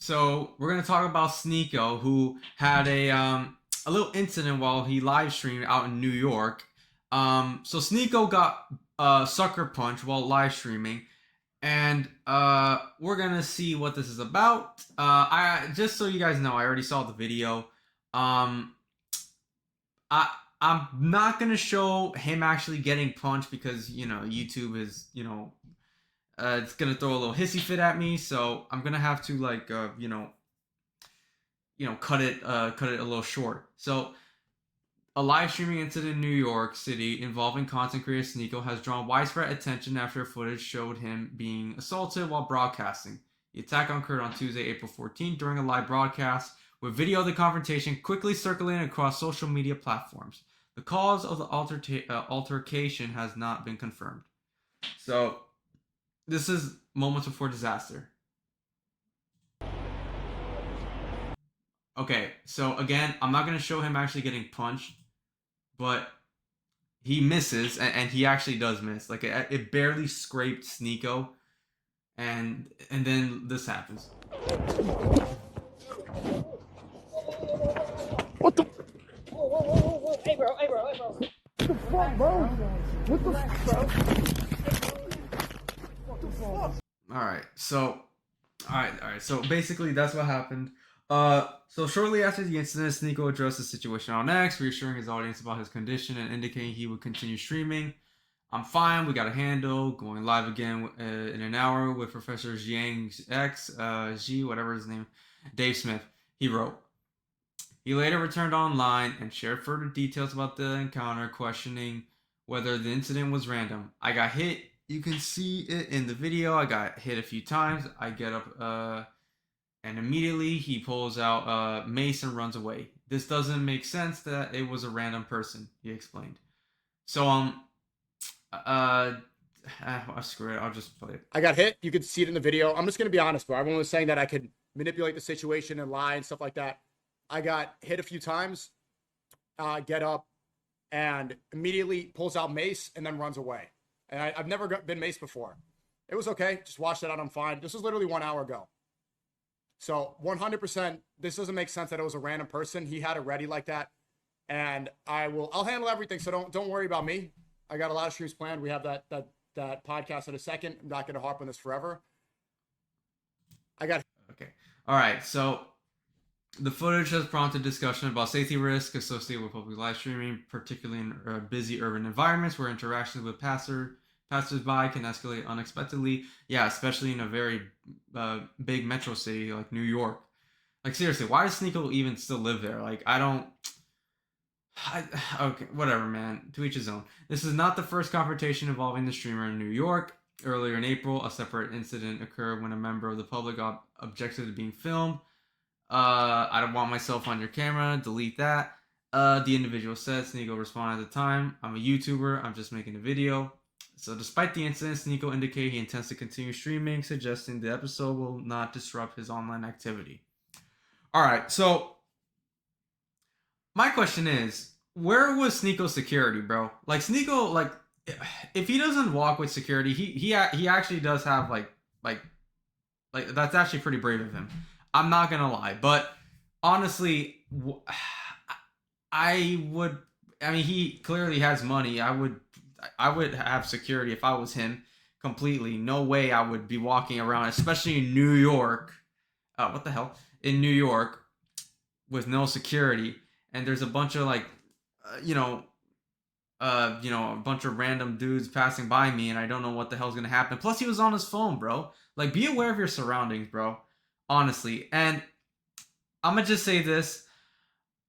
So we're gonna talk about Sneako, who had a little incident while he live streamed out in New York. So Sneako got sucker punched while live streaming, and we're gonna see what this is about. I just so you guys know, I already saw the video. Um, I I'm not gonna show him actually getting punched because YouTube is it's gonna throw a little hissy fit at me, so I'm gonna have to like cut it a little short. So a live streaming incident in New York City involving content creator Sneako has drawn widespread attention after footage showed him being assaulted while broadcasting. The attack occurred on Tuesday, April 14th during a live broadcast, with video of the confrontation quickly circulating across social media platforms. The cause of the altercation has not been confirmed. So this is moments before disaster. Okay, so again, I'm not gonna show him actually getting punched, but he misses, and he actually does miss. Like it barely scraped Sneako, and then this happens. What the? Whoa. Hey, bro. What the fuck, bro? What the fuck, bro? What the fuck? All right. So basically, that's what happened. So shortly after the incident, Sneako addressed the situation on X, reassuring his audience about his condition and indicating he would continue streaming. I'm fine. We got a handle. Going live again in an hour with Professor Jiang's X, whatever his name, Dave Smith. He wrote. He later returned online and shared further details about the encounter, questioning whether the incident was random. I got hit. You can see it in the video. I got hit a few times. I get up, and immediately he pulls out mace and runs away. This doesn't make sense that it was a random person, he explained. So, screw it. I'll just play it. I got hit. You could see it in the video. I'm just going to be honest, bro. Everyone was saying that I could manipulate the situation and lie and stuff like that. I got hit a few times, get up, and immediately pulls out mace and then runs away. And I've never been maced before. It was okay. Just washed it out. I'm fine. This was literally 1 hour ago. So 100%, this doesn't make sense that it was a random person. He had it ready like that. And I'll handle everything. So don't worry about me. I got a lot of streams planned. We have that podcast in a second. I'm not going to harp on this forever. Okay. All right. So the footage has prompted discussion about safety risks associated with public live streaming, particularly in busy urban environments where interactions with passersby can escalate unexpectedly. Yeah, especially in a very big metro city like New York. Like seriously, why does Sneako even still live there? Like okay, whatever, man. To each his own. This is not the first confrontation involving the streamer in New York. Earlier in April, a separate incident occurred when a member of the public objected to being filmed. I don't want myself on your camera. Delete that. The individual said. Sneako responded at the time. I'm a YouTuber. I'm just making a video. So despite the incident, Sneako indicated he intends to continue streaming, suggesting the episode will not disrupt his online activity. Alright, so my question is, where was Sneako's security, bro? Like Sneako, like if he doesn't walk with security, he actually does have like that's actually pretty brave of him. I'm not gonna lie, but honestly, I mean, he clearly has money. I would have security if I was him completely. No way I would be walking around, especially in New York. What the hell? In New York with no security, and there's a bunch of like, a bunch of random dudes passing by me, and I don't know what the hell's gonna happen. Plus, he was on his phone, bro. Like, be aware of your surroundings, bro. Honestly, and I'm gonna just say this.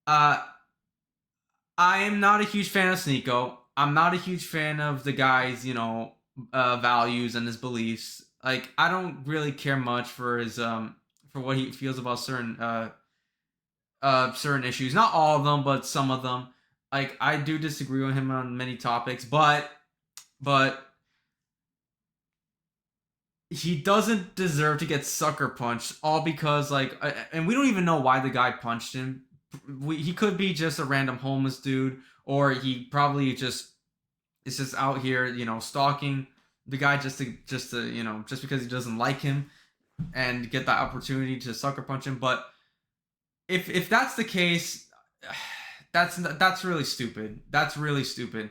I am not a huge fan of Sneako. I'm not a huge fan of the guy's, values and his beliefs. Like, I don't really care much for his for what he feels about certain issues. Not all of them, but some of them. Like, I do disagree with him on many topics, but he doesn't deserve to get sucker punched, all because and we don't even know why the guy punched him. He could be just a random homeless dude, or he probably is just out here, stalking the guy just because he doesn't like him. and get that opportunity to sucker punch him. But if that's the case, that's really stupid. That's really stupid.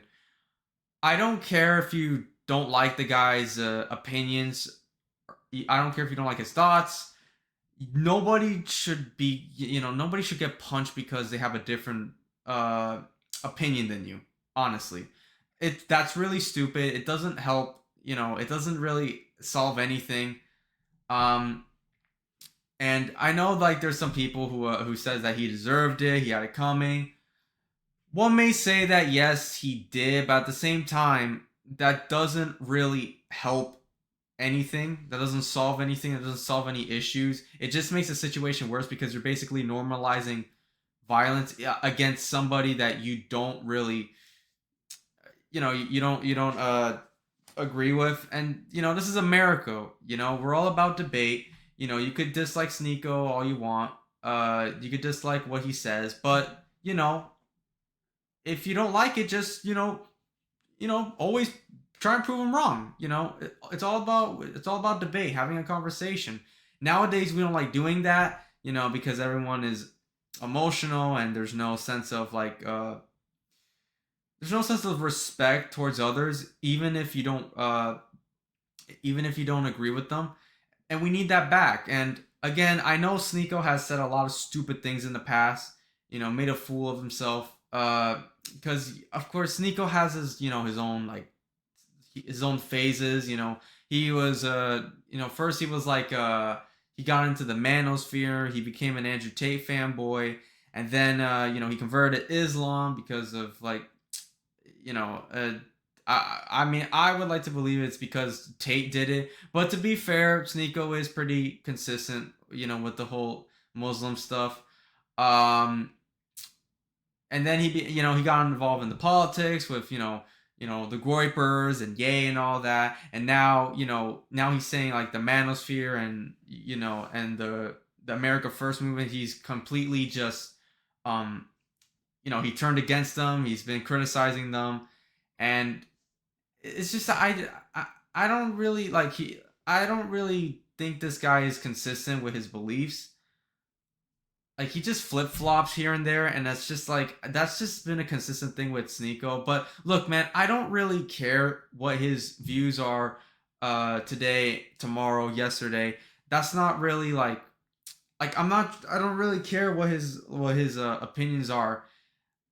I don't care if you don't like the guy's opinions. I don't care if you don't like his thoughts. Nobody should be, nobody should get punched because they have a different uh, opinion than you. Honestly, that's really stupid. It doesn't help. It doesn't really solve anything. Um, and I know like there's some people who says that he deserved it. He had it coming. One may say that yes, he did, but at the same time, that doesn't really help anything. That doesn't solve anything. That doesn't solve any issues. It just makes the situation worse because you're basically normalizing violence against somebody that you don't really, you don't agree with. And this is America. We're all about debate. You could dislike Sneako all you want. You could dislike what he says, but if you don't like it, just always try and prove them wrong. It's all about debate, having a conversation. Nowadays, we don't like doing that, because everyone is emotional and there's no sense of respect towards others, even if you don't agree with them, and we need that back. And again, I know Sneako has said a lot of stupid things in the past, made a fool of himself. Because of course Sneako has his own like his own phases. He was first he was like he got into the manosphere. He became an Andrew Tate fanboy, and then he converted to Islam because of like you know I mean, I would like to believe it's because Tate did it, but to be fair, Sneako is pretty consistent, with the whole Muslim stuff. Um, and then he got involved in the politics with the Groypers and Ye and all that, and now he's saying like the manosphere and and the America First movement. He's completely just um he turned against them. He's been criticizing them, and it's just I don't really I don't really think this guy is consistent with his beliefs. Like he just flip flops here and there, and that's just been a consistent thing with Sneako. But look, man, I don't really care what his views are today, tomorrow, yesterday. That's not really I don't really care what his opinions are.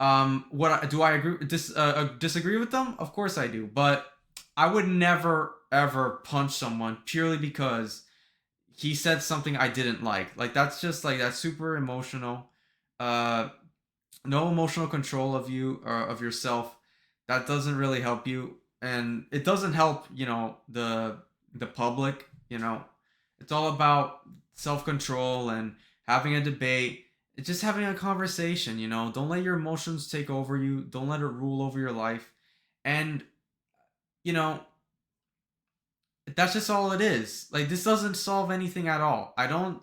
Do I disagree with them? Of course I do, but I would never ever punch someone purely because he said something I didn't like. Like that's super emotional. Uh, no emotional control of you or of yourself. That doesn't really help you, and it doesn't help the public. It's all about self control and having a debate. It's just having a conversation. Don't let your emotions take over you. Don't let it rule over your life, and you know that's just all it is. Like this doesn't solve anything at all. I don't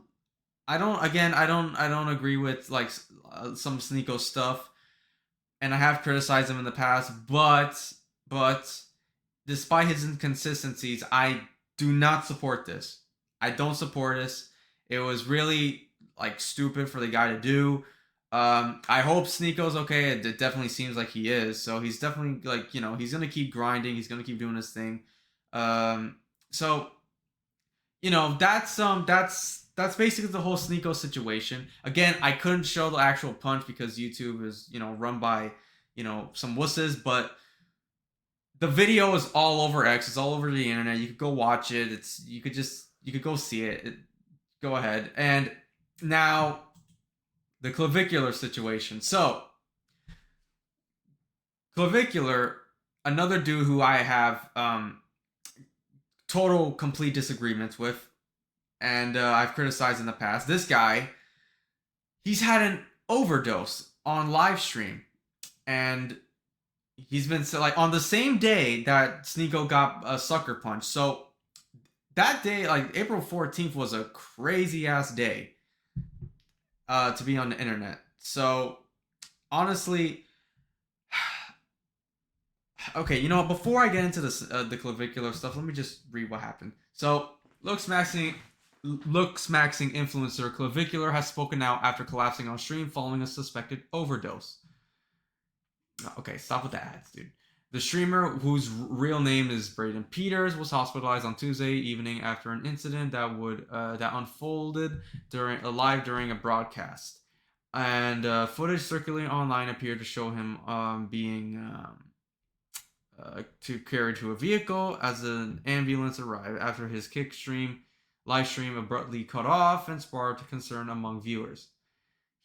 agree with some Sneako stuff, and I have criticized him in the past. But despite his inconsistencies, I do not support this. I don't support this. It was really stupid for the guy to do. I hope Sneako's okay. It definitely seems like he is. So he's definitely he's gonna keep grinding. He's gonna keep doing his thing. So that's basically the whole Sneako situation. Again, I couldn't show the actual punch because YouTube is run by some wusses, but the video is all over X. It's all over the internet. You could go watch it. You could go see it. Go ahead. And now the clavicular situation. So clavicular, another dude who I have total complete disagreements with, and I've criticized in the past. This guy, he's had an overdose on live stream, and he's been on the same day that Sneako got a sucker punch. So that day, April 14th, was a crazy ass day to be on the internet. So honestly, okay, before I get into this the clavicular stuff, let me just read what happened. So Luke Maxine looks-maxing influencer Clavicular has spoken out after collapsing on stream following a suspected overdose. Okay, stop with the ads, dude. The streamer, whose real name is Braden Peters, was hospitalized on Tuesday evening after an incident that unfolded during a broadcast, and footage circulating online appeared to show him being to carried to a vehicle as an ambulance arrived after his live stream abruptly cut off and sparked concern among viewers.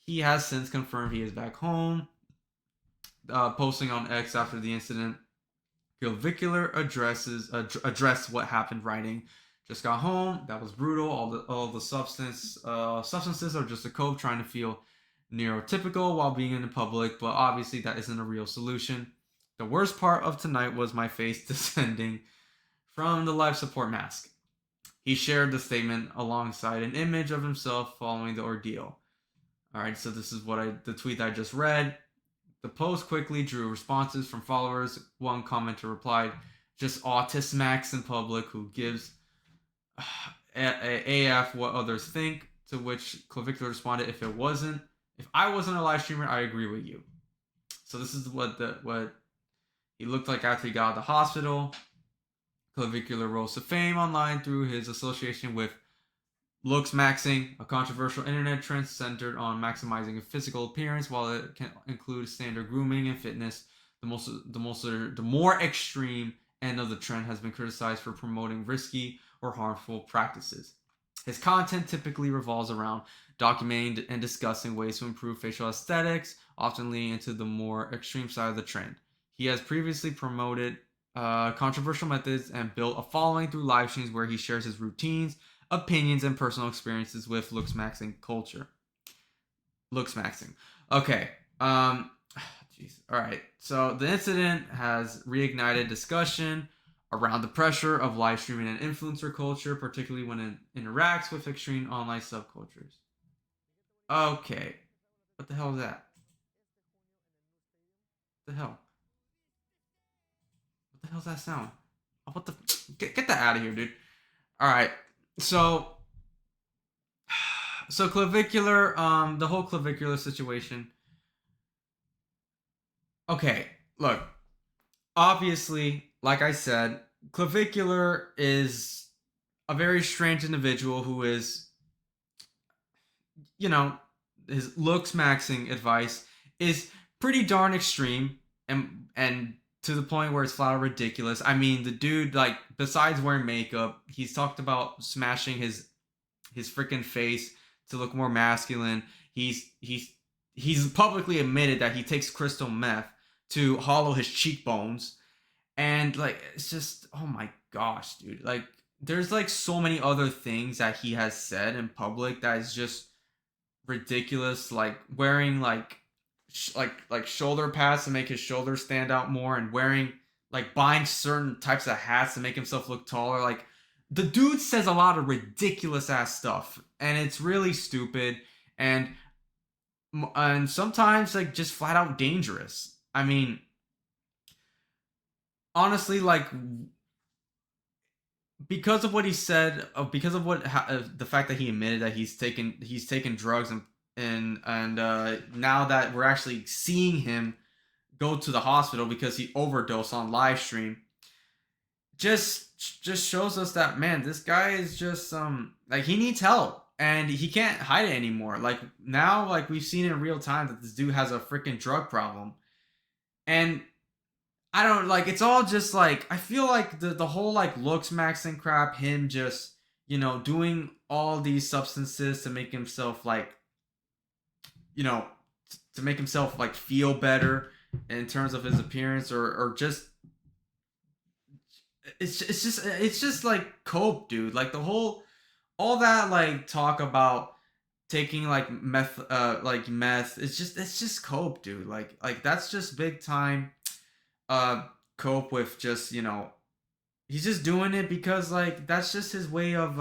He has since confirmed he is back home, posting on X after the incident. Clavicular addressed what happened, writing, "Just got home. That was brutal. All the substances are just a cope, trying to feel neurotypical while being in the public, but obviously that isn't a real solution. The worst part of tonight was my face descending from the life support mask." He shared the statement alongside an image of himself following the ordeal. All right, so this is the tweet I just read. The post quickly drew responses from followers. One commenter replied, "Just autist Max in public who gives AF what others think." To which Clavicular responded, if I wasn't a live streamer, I agree with you." So this is what he looked like after he got out of the hospital. Clavicular rose to fame online through his association with looks maxing, a controversial internet trend centered on maximizing a physical appearance. While it can include standard grooming and fitness, the more extreme end of the trend has been criticized for promoting risky or harmful practices. His content typically revolves around documenting and discussing ways to improve facial aesthetics, often leading into the more extreme side of the trend. He has previously promoted controversial methods and built a following through live streams where he shares his routines, opinions, and personal experiences with looks maxing culture. Looks maxing. Okay. Jeez. All right. So the incident has reignited discussion around the pressure of live streaming and influencer culture, particularly when it interacts with extreme online subcultures. Okay. What the hell is that? What the hell? What the hell's that sound? Oh, what the? Get that out of here, dude. All right. So clavicular, the whole clavicular situation. Okay, look. Obviously, like I said, clavicular is a very strange individual who is, you know, his looks maxing advice is pretty darn extreme and to the point where it's flat out ridiculous. I mean, the dude, like, besides wearing makeup, he's talked about smashing his freaking face to look more masculine. He's publicly admitted that he takes crystal meth to hollow his cheekbones, and like it's just, oh my gosh, dude. Like there's like so many other things that he has said in public that is just ridiculous, like wearing like shoulder pads to make his shoulders stand out more, and wearing like buying certain types of hats to make himself look taller. Like the dude says a lot of ridiculous ass stuff, and it's really stupid, and sometimes like just flat out dangerous. I mean, honestly, like because of what he said, because of the fact that he admitted that he's taken drugs, and now that we're actually seeing him go to the hospital because he overdosed on live stream, just shows us that, man, this guy is just like he needs help and he can't hide it anymore. Like now, like we've seen in real time that this dude has a freaking drug problem, and I don't like, it's all just like, I feel like the whole like looks maxing crap, him just, doing all these substances to make himself like, to make himself like feel better in terms of his appearance, or just it's just like cope, dude. Like all that like talk about taking like meth, it's just cope, dude. Like that's just big time cope with, just he's just doing it because like that's just his way of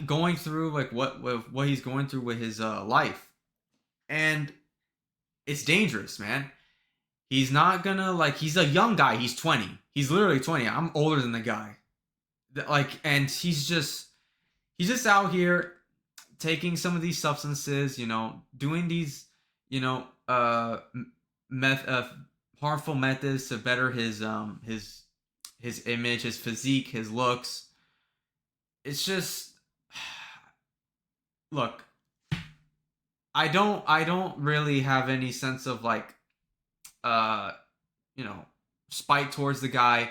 going through like what he's going through with his life, and it's dangerous, man. He's not gonna, like, he's a young guy, he's 20, he's literally 20. I'm older than the guy, like, and he's just out here taking some of these substances, doing these, you know, meth harmful methods to better his image, his physique, his looks. It's just look, I don't really have any sense of like uh you know spite towards the guy.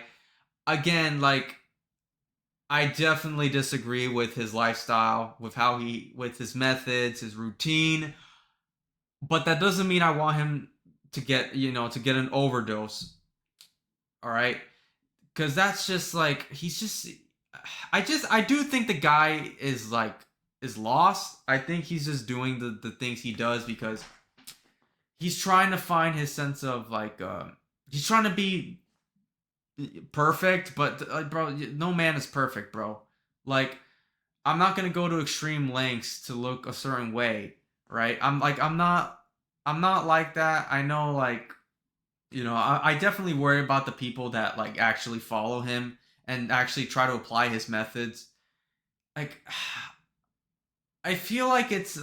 Again, like I definitely disagree with his lifestyle, with his methods, his routine, but that doesn't mean I want him to get an overdose. All right? Cuz that's just like he's just I do think the guy is lost. I think he's just doing the things he does because he's trying to find his sense of like he's trying to be perfect, but like bro, no man is perfect, bro. Like I'm not gonna go to extreme lengths to look a certain way, right? I'm not like that. I know, like I definitely worry about the people that like actually follow him and actually try to apply his methods. Like I feel like it's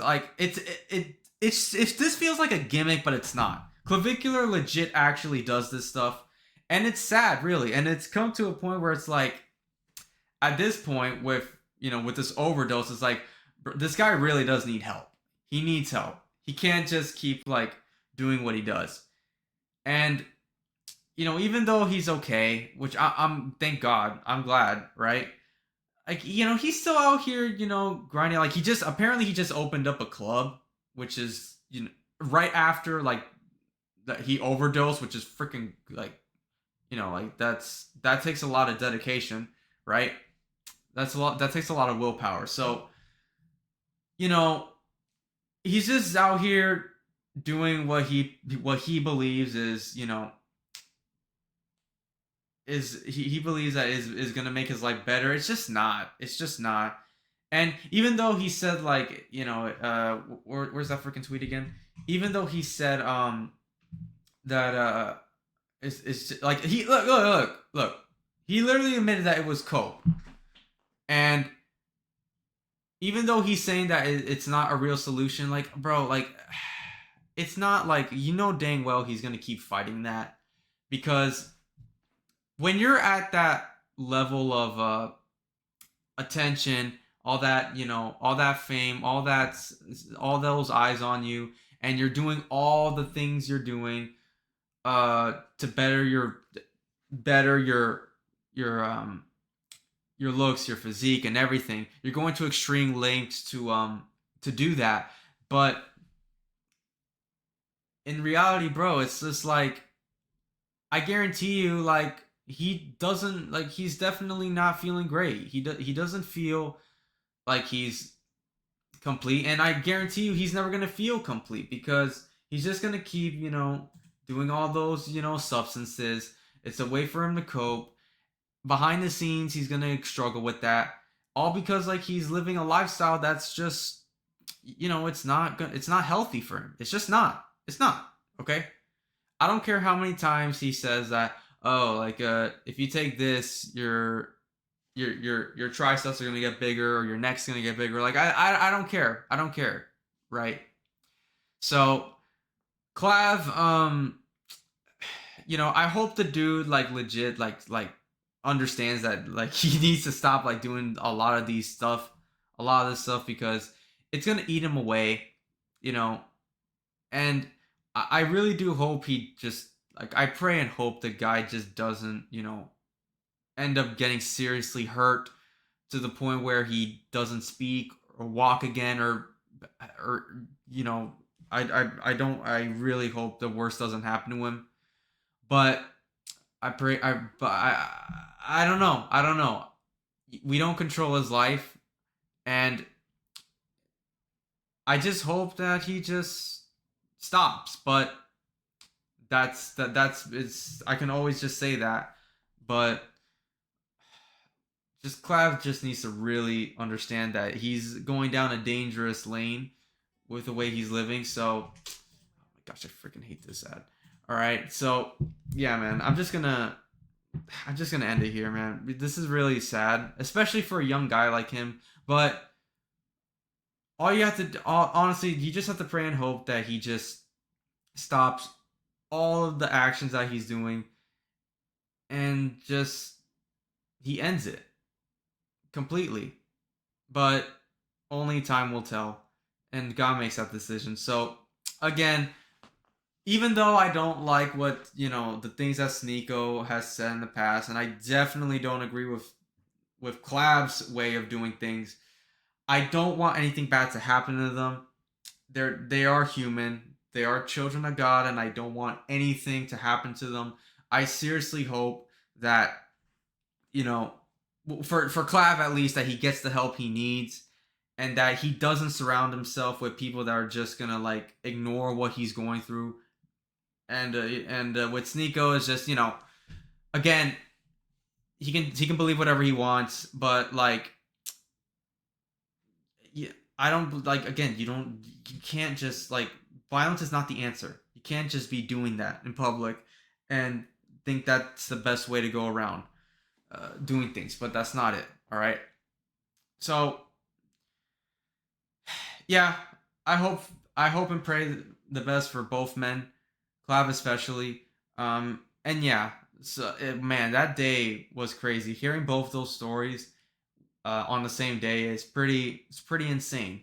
this feels like a gimmick, but it's not. Clavicular legit actually does this stuff, and it's sad, really. And it's come to a point where it's like, at this point, with this overdose, it's like this guy really does need help. He needs help. He can't just keep like doing what he does. And even though he's okay, which I'm thank God, I'm glad, right? Like he's still out here grinding. Like he just opened up a club, which is right after like that he overdosed, which is freaking like like that takes a lot of dedication, right? That takes a lot of willpower. So you know he's just out here doing what he believes is he believes that is gonna make his life better. It's just not. It's just not. And even though he said like where's that freaking tweet again? Even though he said that it's like he look, he literally admitted that it was coke. And even though he's saying that it's not a real solution, like bro, like it's not like dang well he's gonna keep fighting that, because when you're at that level of attention, all that fame, all those eyes on you, and you're doing all the things you're doing to better your looks, your physique, and everything. You're going to extreme lengths to do that, but in reality, bro, it's just like I guarantee you, like he's definitely not feeling great. He doesn't feel like he's complete, and I guarantee you, he's never gonna feel complete because he's just gonna keep doing all those substances. It's a way for him to cope. Behind the scenes, he's gonna struggle with that, all because like he's living a lifestyle that's just it's not healthy for him. It's just not. It's not. Okay. I don't care how many times he says that. Oh, like if you take this, your triceps are gonna get bigger or your neck's gonna get bigger. Like I don't care. I don't care. Right. So Clav, I hope the dude like legit like understands that like he needs to stop like doing a lot of this stuff, because it's gonna eat him away, you know. And I really do hope he just like I pray and hope the guy just doesn't end up getting seriously hurt to the point where he doesn't speak or walk again, or I really hope the worst doesn't happen to him. But I don't know. I don't know. We don't control his life, and I just hope that he just stops. But that's it's I can always just say that, but just Clav just needs to really understand that he's going down a dangerous lane with the way he's living. So, oh my gosh, I freaking hate this ad. All right, so yeah, man, I'm just gonna I'm just gonna end it here, man. This is really sad, especially for a young guy like him. But all you have to, honestly, you just have to pray and hope that he just stops all of the actions that he's doing and just he ends it completely. But only time will tell, and God makes that decision. So again, even though I don't like what the things that Sneako has said in the past, and I definitely don't agree with Clav's way of doing things, I don't want anything bad to happen to them. They are human. They are children of God, and I don't want anything to happen to them. I seriously hope that you know, for Clav at least, that he gets the help he needs, and that he doesn't surround himself with people that are just gonna like ignore what he's going through. And with Sneako is just again, he can believe whatever he wants, but like, yeah, I don't like, again, you can't just like, violence is not the answer. You can't just be doing that in public and think that's the best way to go around doing things, but that's not it. All right. So yeah, I hope I hope and pray the best for both men, Clav especially. And yeah, so man, that day was crazy. Hearing both those stories on the same day is pretty insane.